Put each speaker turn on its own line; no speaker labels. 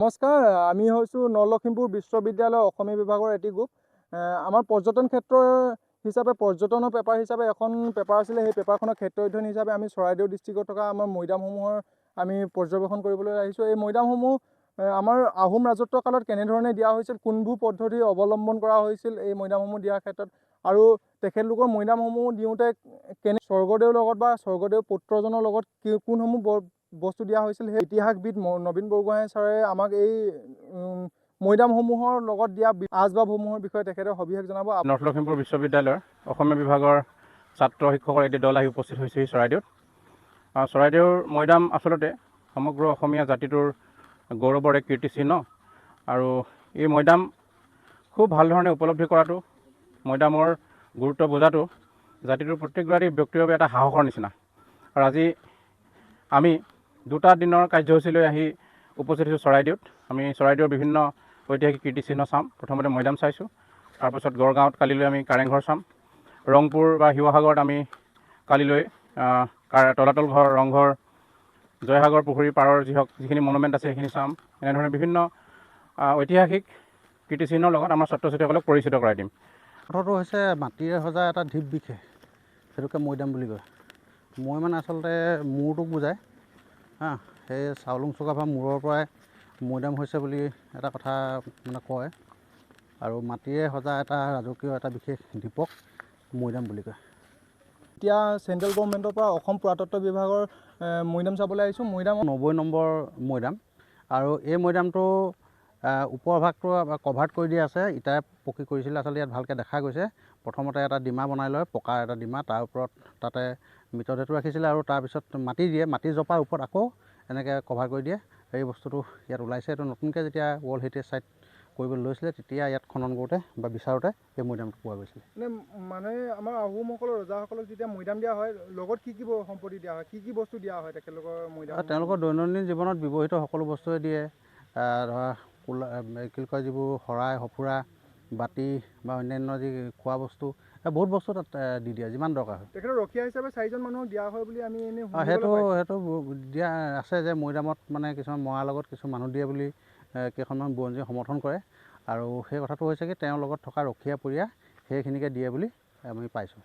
নমস্কাৰ, আমি হৈছোঁ নলখিমপুৰ বিশ্ববিদ্যালয় অসমীয়া বিভাগৰ এটি গ্ৰুপ। আমাৰ পৰ্যটন ক্ষেত্ৰ হিচাপে পৰ্যটনৰ পেপাৰ হিচাপে এখন পেপাৰ আছিলে। সেই পেপাৰখনৰ ক্ষেত্ৰ অধ্যয়ন হিচাপে আমি চৰাইদেউ ডিষ্ট্ৰিক্টত থকা আমাৰ মৈদামসমূহৰ আমি পৰ্যবেক্ষণ কৰিবলৈ আহিছোঁ। এই মৈদামসমূহ আমাৰ আহোম ৰাজত্ব কালত কেনেধৰণে দিয়া হৈছিল, কোনবোৰ পদ্ধতি অৱলম্বন কৰা হৈছিল এই মৈদামসমূহ দিয়াৰ ক্ষেত্ৰত, আৰু তেখেতলোকৰ মৈদামসমূহ দিওঁতে স্বৰ্গদেউৰ লগত বা স্বৰ্গদেউ পুত্ৰজনৰ লগত কোনসমূহ বস্তু দিয়া হৈছিল, সেই ইতিহাসবিদ নবীন বৰগোহাঁই ছাৰে আমাক এই মৈদামসমূহৰ লগত দিয়া আচবাবসমূহৰ বিষয়ে তেখেতে সবিশেষ জনাব।
নৰ্থ লখিমপুৰ বিশ্ববিদ্যালয়ৰ অসমীয়া বিভাগৰ ছাত্ৰ শিক্ষকৰ এটি দল আহি উপস্থিত হৈছেহি চৰাইদেউত। চৰাইদেউৰ মৈদাম আচলতে সমগ্ৰ অসমীয়া জাতিটোৰ গৌৰৱৰ এক কীৰ্তিচিহ্ন, আৰু এই মৈদাম খুব ভাল ধৰণে উপলব্ধি কৰাটো, মৈদামৰ গুৰুত্ব বুজাটো জাতিটোৰ প্ৰত্যেকগৰাকী ব্যক্তিৰ বাবে এটা সাহসৰ নিচিনা। আৰু আজি আমি 2টা দিনৰ কাৰ্যসূচী লৈ আহি উপস্থিত হৈছোঁ চৰাইদেউত। আমি চৰাইদেউৰ বিভিন্ন ঐতিহাসিক কীৰ্তিচিহ্ন চাম। প্ৰথমতে মৈদাম চাইছোঁ, তাৰপিছত গড়গাঁৱত কালিলৈ আমি কাৰেংঘৰ চাম, ৰংপুৰ বা শিৱসাগৰত আমি কালিলৈ তলাতল ঘৰ, ৰংঘৰ, জয়সাগৰ পুখুৰীৰ পাৰৰ যিখিনি মনুমেণ্ট আছে সেইখিনি চাম। এনেধৰণে বিভিন্ন ঐতিহাসিক কীৰ্তিচিহ্নৰ লগত আমাৰ ছাত্ৰ ছাত্ৰীসকলক পৰিচিত কৰাই দিম।
কথাটো হৈছে মাটিৰে সজা এটা ঢিপ বিশেষ, সেইটোকে মৈদাম বুলি কয়। মই মানে আচলতে মূৰটোক বুজায়, সেই চাউলুং চুকাফা মূৰৰ পৰাই মৈদাম হৈছে বুলি এটা কথা মানে কয়, আৰু মাটিৰে সজা এটা ৰাজকীয় এটা বিশেষ দ্বীপক মৈদাম বুলি কয়।
এতিয়া চেণ্ট্ৰেল গভৰ্ণমেণ্টৰ পৰা অসম পুৰাতত্ব বিভাগৰ মৈদাম চাবলৈ আহিছোঁ। মৈদাম
90 নম্বৰ মৈদাম, আৰু এই মৈদামটো ওপৰ ভাগটো কভাৰ্ড কৰি দিয়া আছে, ইটাৰে পকী কৰিছিলে। আচলতে ইয়াত ভালকৈ দেখা গৈছে। প্ৰথমতে এটা ডিমা বনাই লয়, পকাৰ এটা ডিমা, তাৰ ওপৰত তাতে মৃতদেহটো ৰাখিছিলে, আৰু তাৰপিছত মাটি দিয়ে, মাটি জপাৰ ওপৰত আকৌ এনেকৈ কভাৰ কৰি দিয়ে। এই বস্তুটো ইয়াত ওলাইছে। এইটো নতুনকৈ যেতিয়া ৱৰ্ল্ড হেৰিটেজ চাইট কৰিবলৈ লৈছিলে, তেতিয়া ইয়াত খনন কৰোঁতে বা বিচাৰোঁতে এই মৈদামটো পোৱা গৈছিলে।
মানে আমাৰ আহোমসকলৰ ৰজাসকলক যেতিয়া মৈদাম দিয়া হয়, লগত কি সম্পত্তি দিয়া হয়, কি বস্তু দিয়া হয় তেখেতলোকৰ মৈদাম?
তেওঁলোকৰ দৈনন্দিন জীৱনত ব্যৱহৃত সকলো বস্তুৱে দিয়ে। ধৰা কি কয়, যিবোৰ শৰাই সঁফুৰা, বাতি বা অন্যান্য যি খোৱা বস্তু, বহুত বস্তু তাত দি দিয়ে, যিমান দৰকাৰ হয়।
তেখেতৰ ৰখীয়া হিচাপে 4জন মানুহক দিয়া হয় বুলি আমি এনেই
সেইটো দিয়া আছে, যে মৈদামত মানে কিছুমান মৰাৰ লগত কিছু মানুহ দিয়ে বুলি কেইখনমান বুৰঞ্জীয়ে সমৰ্থন কৰে, আৰু সেই কথাটো হৈছে কি, তেওঁৰ লগত থকা ৰখীয়া পৰিয়া সেইখিনিকে দিয়ে বুলি আমি পাইছোঁ।